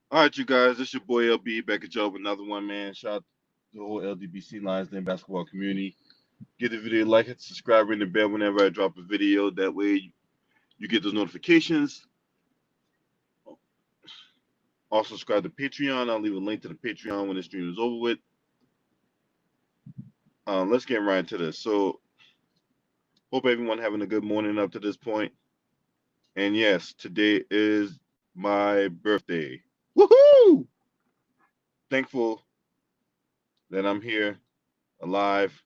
All right, you guys, this your boy LB back at y'all with another one, man. Shout out to the whole LDBC Lions Den basketball community. Get the video, like it, subscribe, ring the bell whenever I drop a video. That way you get those notifications. Also, subscribe to Patreon. I'll leave a link to the Patreon when the stream is over with. Let's get right into this. So, hope everyone having a good morning up to this point. And yes, today is my birthday. Woohoo! Thankful that I'm here, alive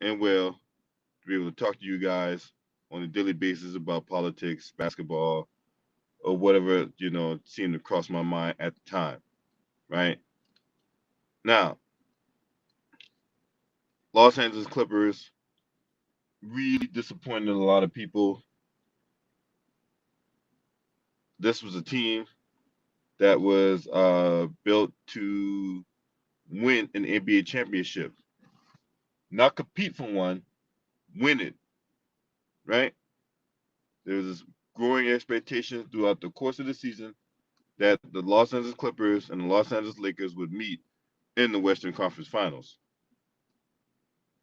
and well, to be able to talk to you guys on a daily basis about politics, basketball, or whatever, seemed to cross my mind at the time, right? Now, Los Angeles Clippers really disappointed a lot of people. This was a team that was built to win an NBA championship, not compete for one, win it, right? There was this growing expectation throughout the course of the season that the Los Angeles Clippers and the Los Angeles Lakers would meet in the Western Conference Finals.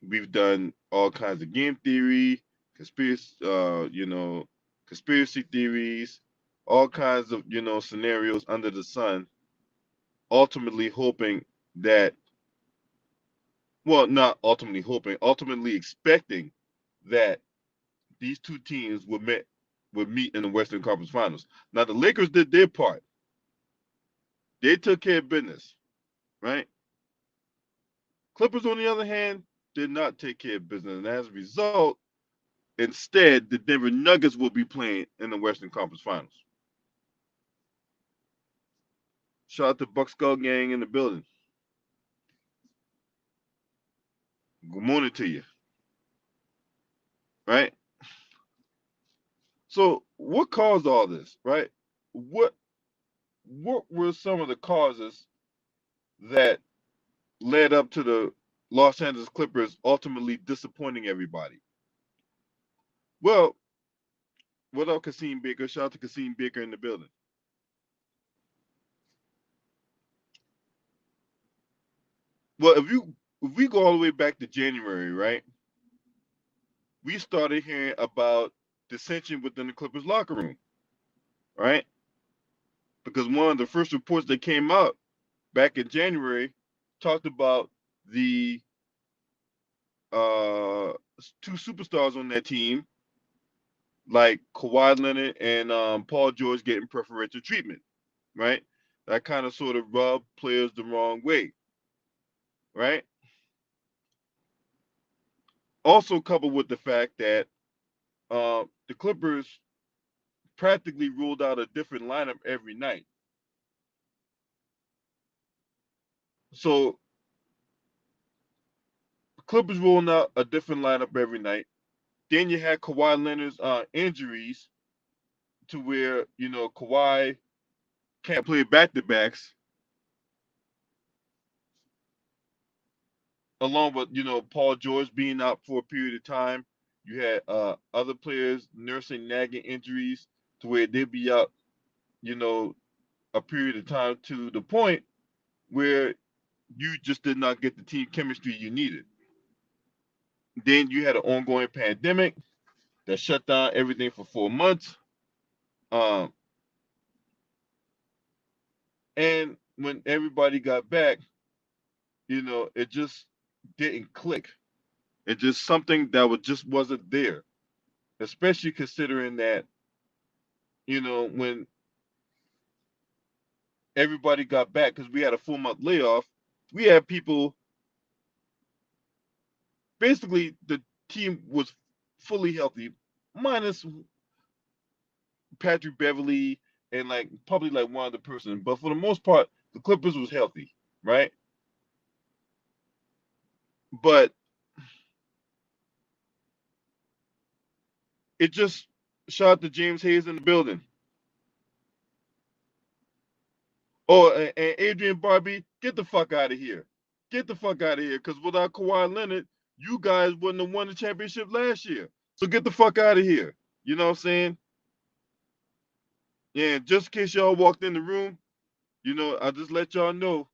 We've done all kinds of game theory, conspiracy theories, all kinds of scenarios under the sun. Ultimately hoping that, well, not ultimately hoping, ultimately expecting that these two teams would meet in the Western Conference Finals. Now the Lakers did their part; they took care of business, right? Clippers, on the other hand, did not take care of business, and as a result, instead, the Denver Nuggets will be playing in the Western Conference Finals. Shout out to Buck Skull Gang in the building. Good morning to you. Right? So what caused all this, right? What what were some of the causes that led up to the Los Angeles Clippers ultimately disappointing everybody? Well, what up, Kasim Baker? Shout out to Kasim Baker in the building. Well, if we go all the way back to January, right? We started hearing about dissension within the Clippers locker room, right? Because one of the first reports that came out back in January talked about the uh, two superstars on that team, like Kawhi Leonard and Paul George, getting preferential treatment, right? That kind of sort of rubbed players the wrong way, right? Also coupled with the fact that the Clippers practically ruled out a different lineup every night. So Clippers rolling out a different lineup every night. Then you had Kawhi Leonard's injuries to where Kawhi can't play back to backs, along with Paul George being out for a period of time. You had other players nursing nagging injuries to where they'd be out, you know, a period of time to the point where you just did not get the team chemistry you needed. Then you had an ongoing pandemic that shut down everything for 4 months. Um, and when everybody got back, it just didn't click. It just something that was just wasn't there. Especially considering that, when everybody got back, because we had a 4 month layoff, we had people, basically the team was fully healthy, minus Patrick Beverly and like probably like one other person. But for the most part, the Clippers was healthy, right? But it just shout out to James Hayes in the building. Oh, and Adrian Barbie, get the fuck out of here. Get the fuck out of here. Because without Kawhi Leonard, you guys wouldn't have won the championship last year. So get the fuck out of here. You know what I'm saying? Yeah, just in case y'all walked in the room, I just let y'all know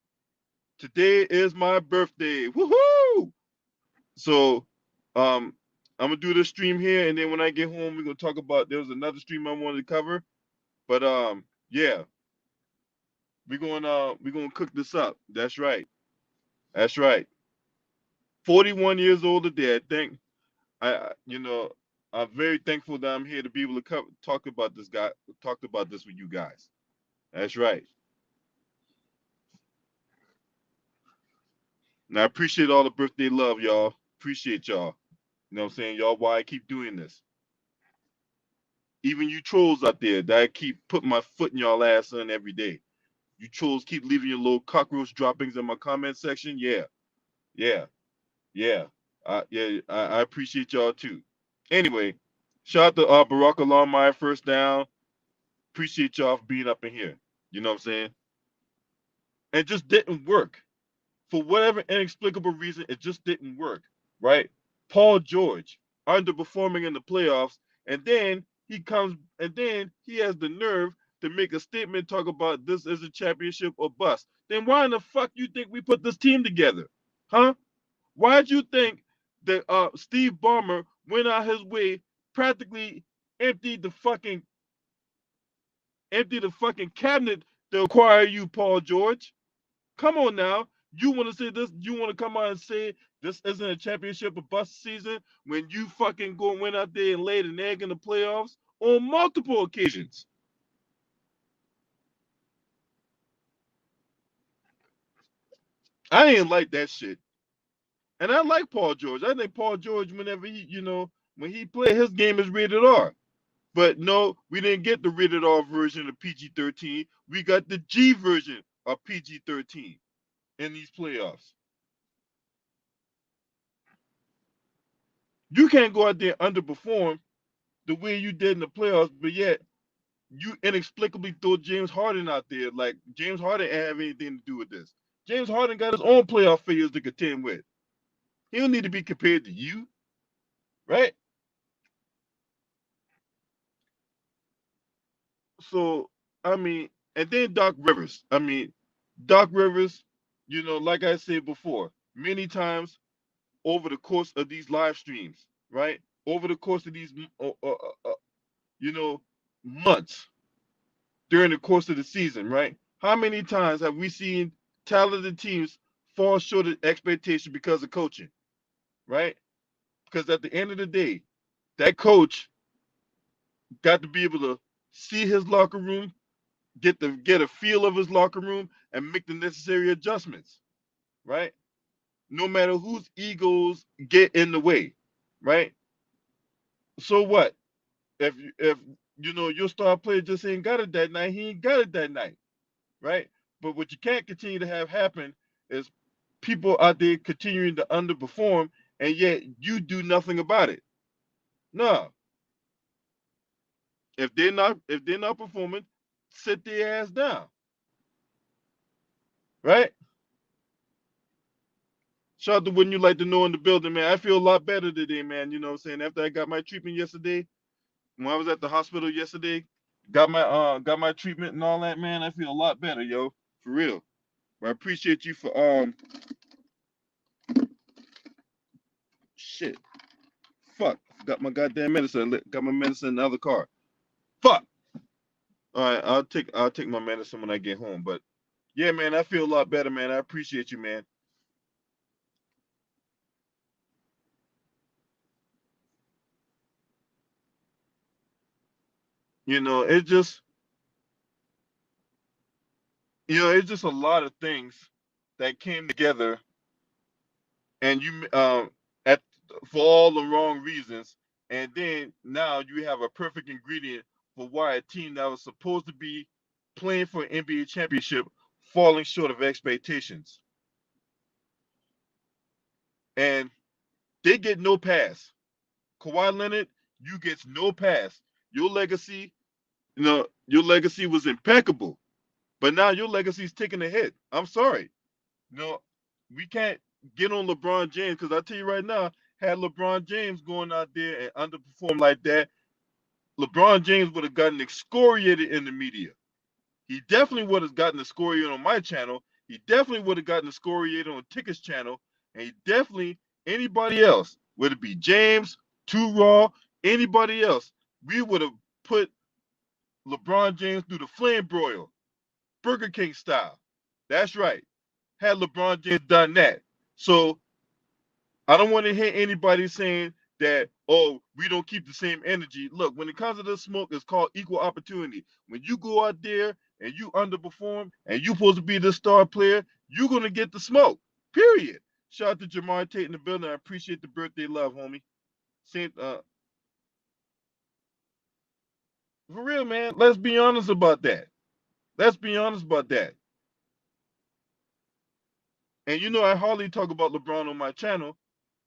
today is my birthday. Woohoo! So, um, I'm gonna do this stream here, and then when I get home, we're gonna talk about. There was another stream I wanted to cover, but yeah, we're gonna cook this up. That's right. That's right. 41 years old today. I think I'm very thankful that I'm here to be able to talk about this guy, talk about this with you guys. That's right. And I appreciate all the birthday love, y'all. Appreciate y'all. You know what I'm saying? Y'all, why I keep doing this. Even you trolls out there that I keep putting my foot in y'all ass on every day. You trolls keep leaving your little cockroach droppings in my comment section. Yeah, yeah, yeah. I appreciate y'all too. Anyway, shout out to Barack Alarm, first down. Appreciate y'all for being up in here. You know what I'm saying? And it just didn't work. For whatever inexplicable reason, it just didn't work, right? Paul George underperforming in the playoffs, and then he has the nerve to make a statement talk about this as a championship or bust. Then why in the fuck you think we put this team together? Huh? Why'd you think that Steve Ballmer went out his way, practically emptied the fucking cabinet to acquire you, Paul George? Come on now. You want to say this? You want to come out and say this isn't a championship or bust season when you fucking went out there and laid an egg in the playoffs on multiple occasions? I didn't like that shit. And I like Paul George. I think Paul George, whenever when he played, his game is rated R. But no, we didn't get the rated R version of PG-13. We got the G version of PG-13 in these playoffs. You can't go out there and underperform the way you did in the playoffs, but yet you inexplicably throw James Harden out there. Like James Harden ain't have anything to do with this. James Harden got his own playoff failures to contend with. He don't need to be compared to you, right? So I mean, and then Doc Rivers. I mean, Doc Rivers, like I said before, many times over the course of these live streams, right? Over the course of these, you know, months during the course of the season, right? How many times have we seen talented teams fall short of expectation because of coaching, right? Because at the end of the day, that coach got to be able to see his locker room, get a feel of his locker room, and make the necessary adjustments, right? No matter whose egos get in the way, right? So what? If your star player just ain't got it that night, he ain't got it that night, right? But what you can't continue to have happen is people out there continuing to underperform, and yet you do nothing about it. No, if they're not performing, sit their ass down, right? Shout out to Wouldn't You Like to Know in the building, man. I feel a lot better today, man. You know what I'm saying? After I got my treatment yesterday, when I was at the hospital yesterday, got my treatment and all that, man. I feel a lot better, yo. For real. But I appreciate you for shit. Fuck. Got my goddamn medicine. Got my medicine in the other car. Fuck. All right, I'll take my medicine when I get home. But yeah, man, I feel a lot better, man. I appreciate you, man. You know, it's just a lot of things that came together, and you at for all the wrong reasons, and then now you have a perfect ingredient for why a team that was supposed to be playing for an NBA championship falling short of expectations, and they get no pass. Kawhi Leonard, you get no pass. Your legacy, your legacy was impeccable, but now your legacy's taking a hit. I'm sorry. We can't get on LeBron James because I tell you right now, had LeBron James going out there and underperform like that, LeBron James would have gotten excoriated in the media. He definitely would have gotten the excoriated on my channel. He definitely would have gotten the excoriated on Ticket's channel. And he definitely, anybody else, whether it be James, Too Raw, anybody else, we would have put LeBron James through the flame broil, Burger King style. That's right. Had LeBron James done that. So I don't want to hear anybody saying that, oh, we don't keep the same energy. Look, when it comes to this smoke, it's called equal opportunity. When you go out there and you underperform and you supposed to be the star player, you're gonna get the smoke. Period. Shout out to Jamar Tate in the building. I appreciate the birthday love, homie. Same, for real, man. Let's be honest about that. Let's be honest about that. And you know, I hardly talk about LeBron on my channel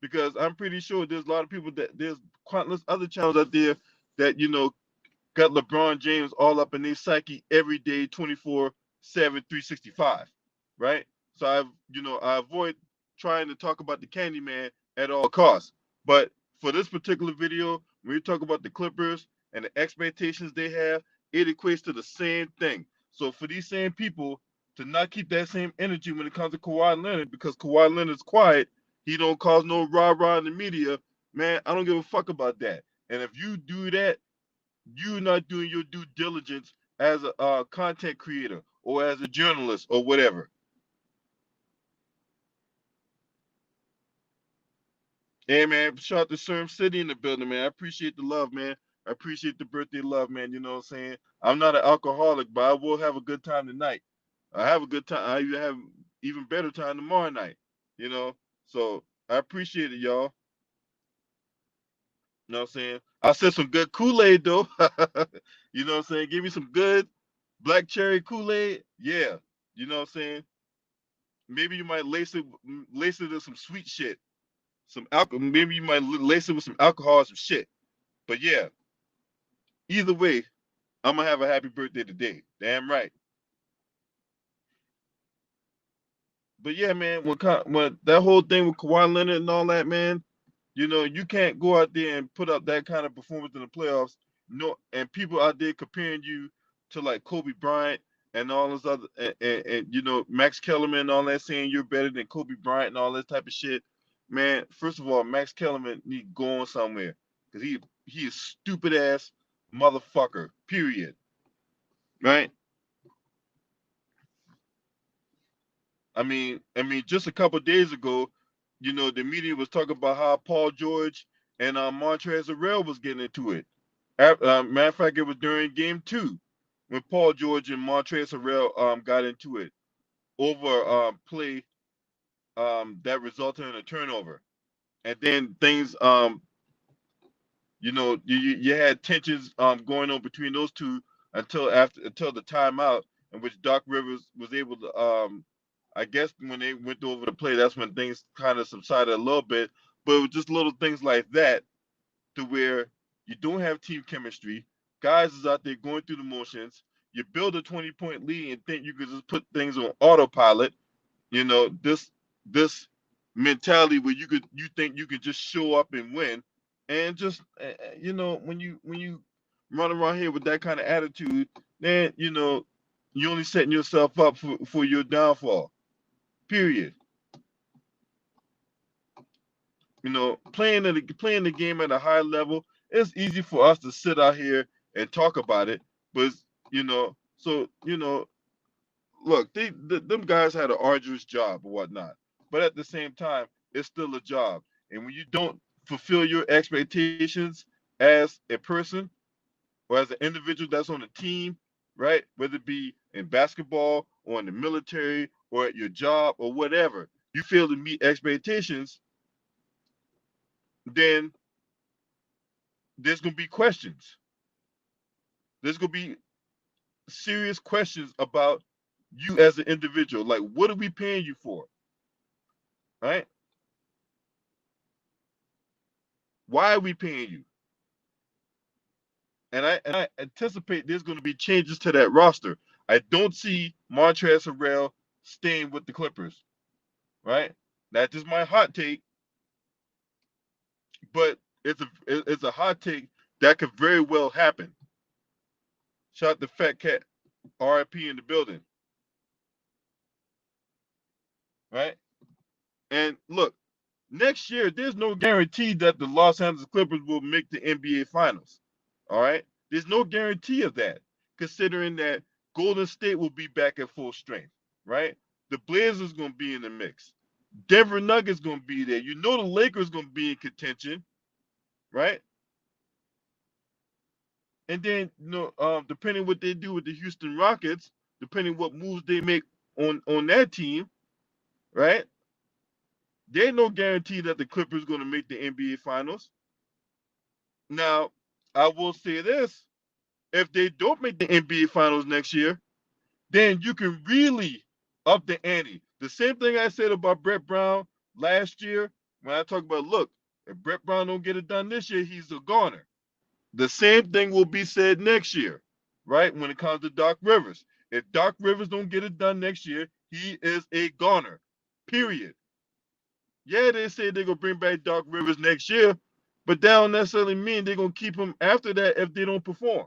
because I'm pretty sure there's a lot of people that there's countless other channels out there that got LeBron James all up in their psyche every day, 24/7, 365, right? So I avoid trying to talk about the Candyman at all costs. But for this particular video, when you talk about the Clippers and the expectations they have, it equates to the same thing. So for these same people to not keep that same energy when it comes to Kawhi Leonard, because Kawhi Leonard's quiet, he don't cause no rah-rah in the media, man, I don't give a fuck about that. And if you do that, you're not doing your due diligence as a content creator or as a journalist or whatever. Hey man, shout out to Serm City in the building, man. I appreciate the love, man. I appreciate the birthday love, man. You know what I'm saying? I'm not an alcoholic, but I will have a good time tonight. I have a good time. I even have even better time tomorrow night. You know, so I appreciate it, y'all. You know what I'm saying? I said some good Kool-Aid though. You know what I'm saying? Give me some good black cherry Kool-Aid. Yeah. You know what I'm saying? Maybe you might lace it with some sweet shit, some alcohol. Maybe you might lace it with some alcohol or some shit. But yeah, either way, I'm gonna have a happy birthday today. Damn right. But yeah, man, when that whole thing with Kawhi Leonard and all that, man, you can't go out there and put up that kind of performance in the playoffs. No, and people out there comparing you to like Kobe Bryant and all this other, and Max Kellerman and all that, saying you're better than Kobe Bryant and all that type of shit. Man, first of all, Max Kellerman need going somewhere because he is stupid ass motherfucker. Period. Right? I mean, just a couple of days ago, the media was talking about how Paul George and Montrezl Harrell was getting into it. Matter of fact, it was during Game 2 when Paul George and Montrezl Harrell got into it over play that resulted in a turnover, and then things you had tensions going on between those two until the timeout in which Doc Rivers was able to I guess when they went over the play, that's when things kind of subsided a little bit. But it was just little things like that to where you don't have team chemistry. Guys is out there going through the motions. You build a 20-point lead and think you could just put things on autopilot. This mentality where you think you could just show up and win, and just when you run around here with that kind of attitude, then you're only setting yourself up for your downfall. Period. Playing the game at a high level, it's easy for us to sit out here and talk about it, but so look, them guys had an arduous job or whatnot, but at the same time, it's still a job, and when you don't fulfill your expectations as a person or as an individual that's on a team, right? Whether it be in basketball or in the military or at your job or whatever, you fail to meet expectations, then there's gonna be questions. There's gonna be serious questions about you as an individual. Like, what are we paying you for? Right? Why are we paying you? And I anticipate there's gonna be changes to that roster. I don't see Montrezl Harrell staying with the Clippers. Right? That's just my hot take, but it's a hot take that could very well happen. Shout out to Fat Cat. RIP in the building, right? And look, next year there's no guarantee that the Los Angeles Clippers will make the NBA Finals. All right, there's no guarantee of that, considering that Golden State will be back at full strength, right? The Blazers gonna be in the mix. Denver Nuggets gonna be there. You know the Lakers gonna be in contention, right? And then depending what they do with the Houston Rockets, depending what moves they make on that team, right? There's no guarantee that the Clippers gonna make the NBA Finals. Now, I will say this: if they don't make the NBA Finals next year, then you can really up the ante. The same thing I said about Brett Brown last year when I talked about, look, if Brett Brown don't get it done this year, he's a goner. The same thing will be said next year, right? When it comes to Doc Rivers. If Doc Rivers don't get it done next year, he is a goner. Period. Yeah, they say they're gonna bring back Doc Rivers next year, but that don't necessarily mean they're gonna keep him after that if they don't perform.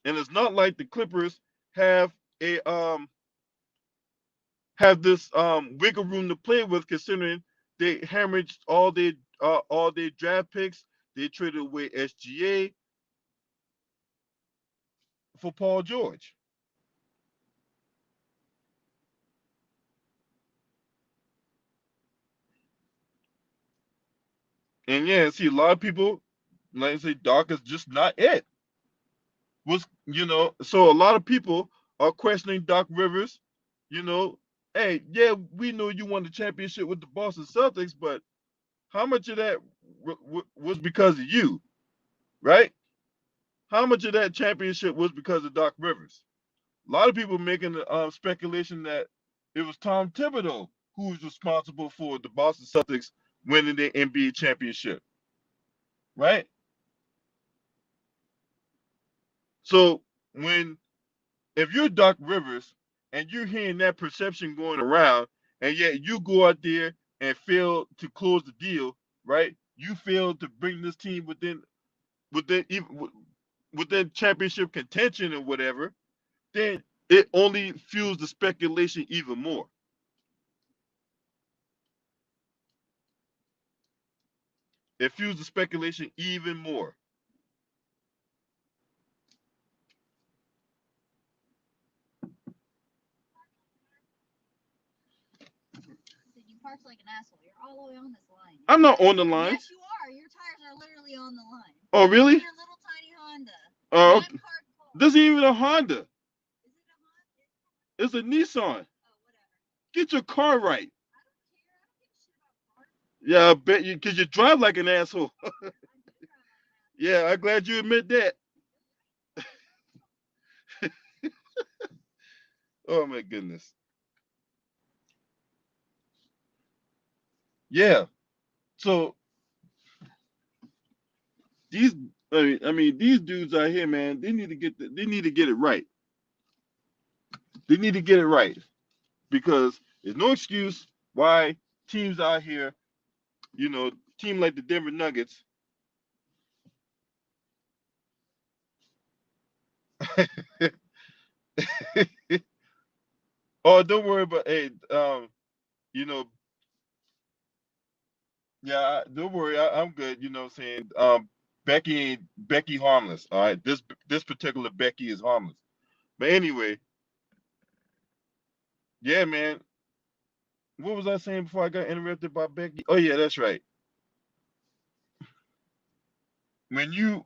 And it's not like the Clippers have a have this wiggle room to play with, considering they hemorrhaged all their draft picks. They traded away SGA for Paul George. And yeah, see, a lot of people like I say Doc is just not it. So a lot of people are questioning Doc Rivers. You know, hey, yeah, we know you won the championship with the Boston Celtics, but how much of that was because of you, right? How much of that championship was because of Doc Rivers? A lot of people making the speculation that it was Tom Thibodeau who was responsible for the Boston Celtics winning the NBA championship, right? So when if you're Doc Rivers and you're hearing that perception going around, and yet you go out there and fail to close the deal, right? You fail to bring this team within championship contention or whatever, then it only fuels the speculation even more. It fuels the speculation even more. You parked like an asshole. You're all the way on this line. I'm not on the line. Yes, you are. Your tires are literally on the line. Oh, really? Your little tiny Honda. Oh, okay. This isn't even a Honda. Is it a Honda? It's a Nissan. Oh, whatever. Get your car right. I don't care. I don't give a shit about cars. Yeah, I bet you, because you drive like an asshole. I do drive like an asshole. Yeah, I'm glad you admit that. Oh, my goodness. Yeah. So these, I mean, these dudes out here, man, they need to get it right. They need to get it right because there's no excuse why teams out here, team like the Denver Nuggets. Oh, don't worry about hey, you know, yeah, don't worry, I'm good. You know what I'm saying? Becky harmless. All right, this particular Becky is harmless. But anyway, yeah, man. What was I saying before I got interrupted by Becky? Oh yeah, that's right. When you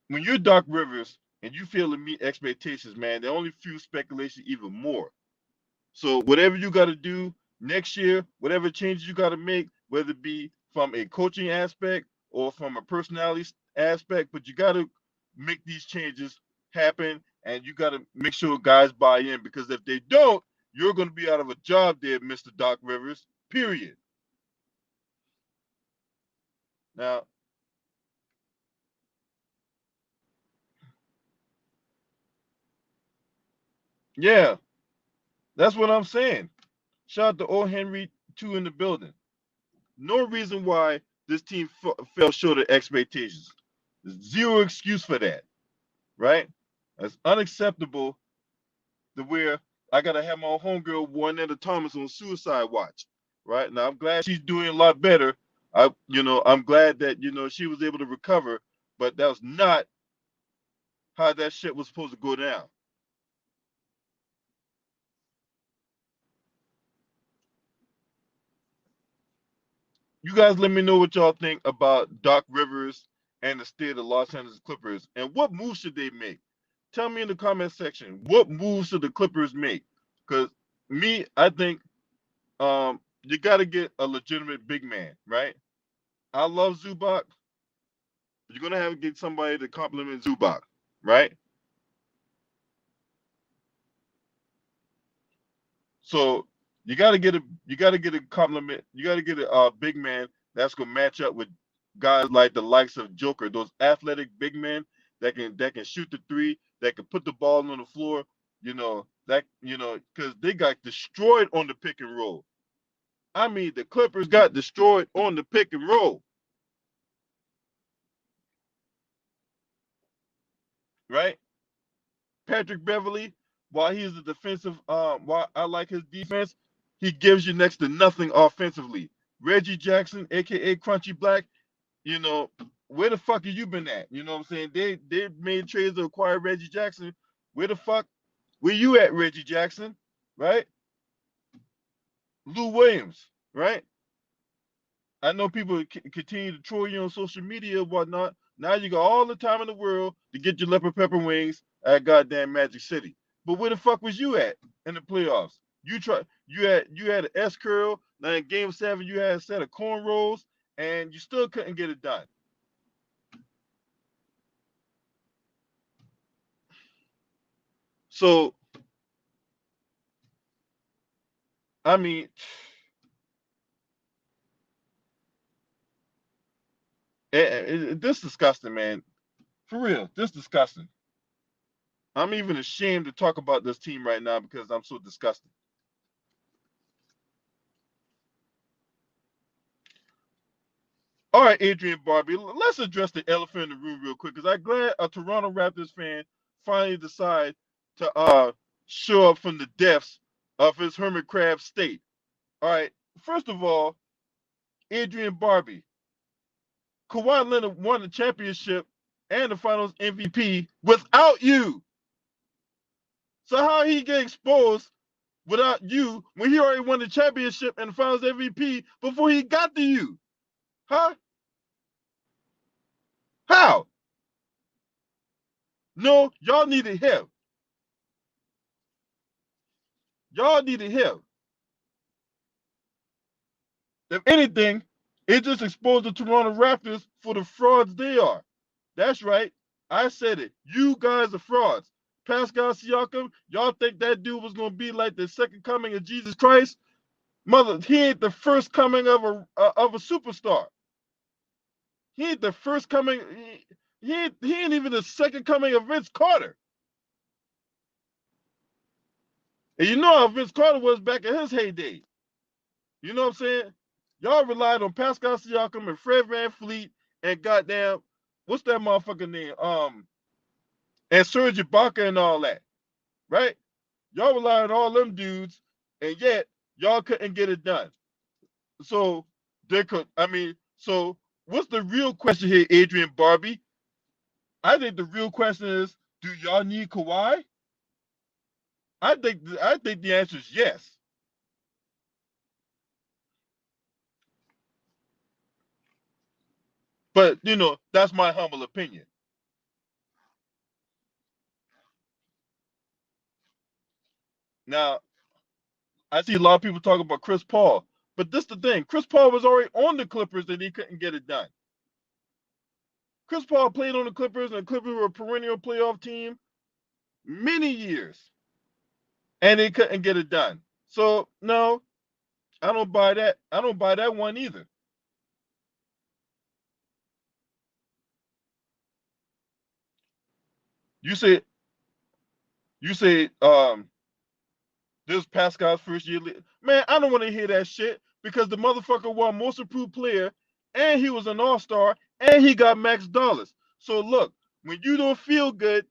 when you're Doc Rivers and you fail to meet expectations, man, they only fuel speculation even more. So whatever you got to do next year, whatever changes you got to make, whether it be from a coaching aspect or from a personality aspect, but you got to make these changes happen, and you got to make sure guys buy in, because if they don't, you're going to be out of a job there, Mr. Doc Rivers. Period. Now, yeah, that's what I'm saying. Shout out to O. Henry 2 in the building. No reason why this team fell short of expectations. Zero excuse for that. right? It's unacceptable to where I gotta have my homegirl Juanetta Thomas on suicide watch, right? Now I'm glad she's doing a lot better. I'm glad that she was able to recover, but that was not how that shit was supposed to go down. You guys let me know what y'all think about Doc Rivers and the state of the Los Angeles Clippers and what moves should they make. Tell me in the comment section what moves should the Clippers make? Because me, I think you got to get a legitimate big man, right? I love Zubac. You're gonna have to get somebody to complement Zubac, right? So you got to get a compliment. You got to get a big man that's gonna match up with guys like the likes of Joker, those athletic big men that can shoot the three, that can put the ball on the floor. Because they got destroyed on the pick and roll. I mean, the Clippers got destroyed on the pick and roll, right? Patrick Beverly, while he's a defensive, while I like his defense, he gives you next to nothing offensively. Reggie Jackson, aka Crunchy Black, you know, where the fuck have you been at? You know what I'm saying? They made trades to acquire Reggie Jackson. Where the fuck where you at, Reggie Jackson? Right? Lou Williams, right? I know people continue to troll you on social media and whatnot. Now you got all the time in the world to get your leopard pepper wings at goddamn Magic City. But where the fuck was you at in the playoffs? You had an S curl. Now in Game 7 you had a set of cornrows, and you still couldn't get it done. So I mean, this disgusting, man. For real, this disgusting. I'm even ashamed to talk about this team right now because I'm so disgusted. All right, Adrian Barbie, let's address the elephant in the room real quick because I'm glad a Toronto Raptors fan finally decided to show up from the depths of his hermit crab state. All right, first of all, Adrian Barbie, Kawhi Leonard won the championship and the Finals MVP without you. So how he get exposed without you when he already won the championship and the Finals MVP before he got to you? Huh? How? No, y'all needed him. Y'all needed him. If anything, it just exposed the Toronto Raptors for the frauds they are. That's right. I said it. You guys are frauds. Pascal Siakam, y'all think that dude was gonna be like the second coming of Jesus Christ? Mother, he ain't the first coming of a superstar. He ain't the first coming. He ain't even the second coming of Vince Carter. And you know how Vince Carter was back in his heyday. You know what I'm saying? Y'all relied on Pascal Siakam and Fred VanVleet and goddamn, what's that motherfucker name? And Serge Ibaka and all that, right? Y'all relied on all them dudes, and yet y'all couldn't get it done. So they could. I mean, so what's the real question here, Adrian Barbie? I think the real question is, do y'all need Kawhi? I think the answer is yes. But that's my humble opinion. Now, I see a lot of people talk about Chris Paul, but this the thing: Chris Paul was already on the Clippers and he couldn't get it done. Chris Paul played on the Clippers, and the Clippers were a perennial playoff team many years, and they couldn't get it done. So no, I don't buy that. I don't buy that one either. You say you say this is Pascal's first year. Man, I don't want to hear that shit because the motherfucker won most improved player, and he was an all star, and he got max dollars. So look, when you don't feel good,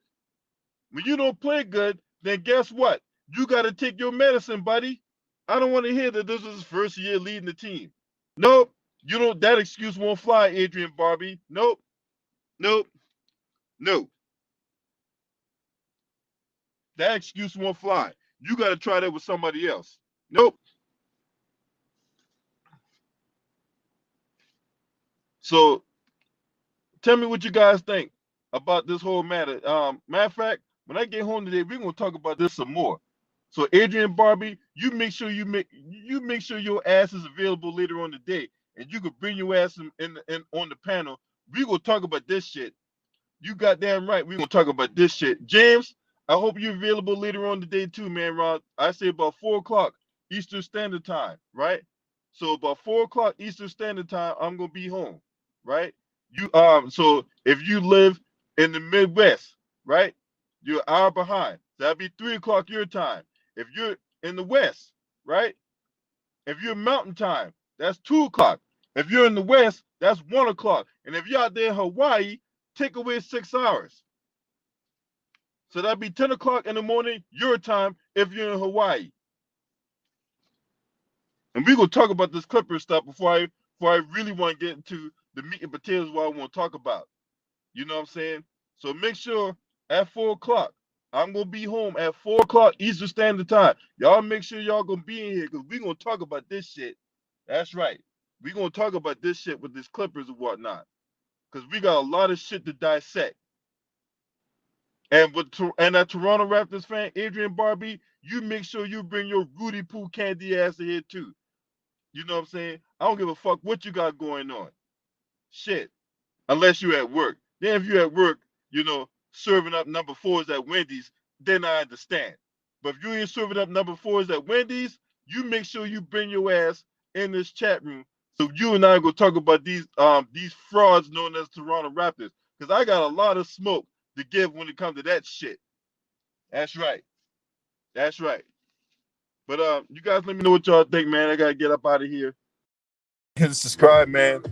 When you don't play good, then guess what? You got to take your medicine, buddy. I don't want to hear that this is his first year leading the team. Nope. You don't. That excuse won't fly, Adrian Barbie. Nope. Nope. No. That excuse won't fly. You got to try that with somebody else. Nope. So tell me what you guys think about this whole matter. Matter of fact, when I get home today, we're gonna talk about this some more. So Adrian Barbie, you make sure your ass is available later on today, and you could bring your ass in on the panel. We gonna talk about this shit. You goddamn right. We gonna talk about this shit. James, I hope you're available later on today too, man. Ron, I say about 4 o'clock Eastern Standard Time, right? So about 4 o'clock Eastern Standard Time, I'm gonna be home, right? So if you live in the Midwest, right, you're an hour behind. So that'd be 3 o'clock your time. If you're in the West, right? If you're Mountain Time, that's 2 o'clock. If you're in the West, that's 1 o'clock. And if you're out there in Hawaii, take away 6 hours. So that'd be 10 o'clock in the morning, your time, if you're in Hawaii. And we're gonna talk about this Clipper stuff before I really want to get into the meat and potatoes what I want to talk about. You know what I'm saying? So make sure at 4 o'clock, I'm gonna be home at 4 o'clock Eastern Standard Time. Y'all make sure y'all gonna be in here because we're gonna talk about this shit. That's right. We're gonna talk about this shit with these Clippers and whatnot. Because we got a lot of shit to dissect. And that Toronto Raptors fan, Adrian Barbie, you make sure you bring your Rudy Poo candy ass in here too. You know what I'm saying? I don't give a fuck what you got going on. Shit. Unless you at work. Then if you at work, serving up number fours at Wendy's, then I understand. But if you ain't serving up number fours at Wendy's, you make sure you bring your ass in this chat room so you and I go talk about these frauds known as Toronto Raptors. Because I got a lot of smoke to give when it comes to that shit. That's right. That's right. But you guys let me know what y'all think, man. I gotta get up out of here. Hit subscribe, man.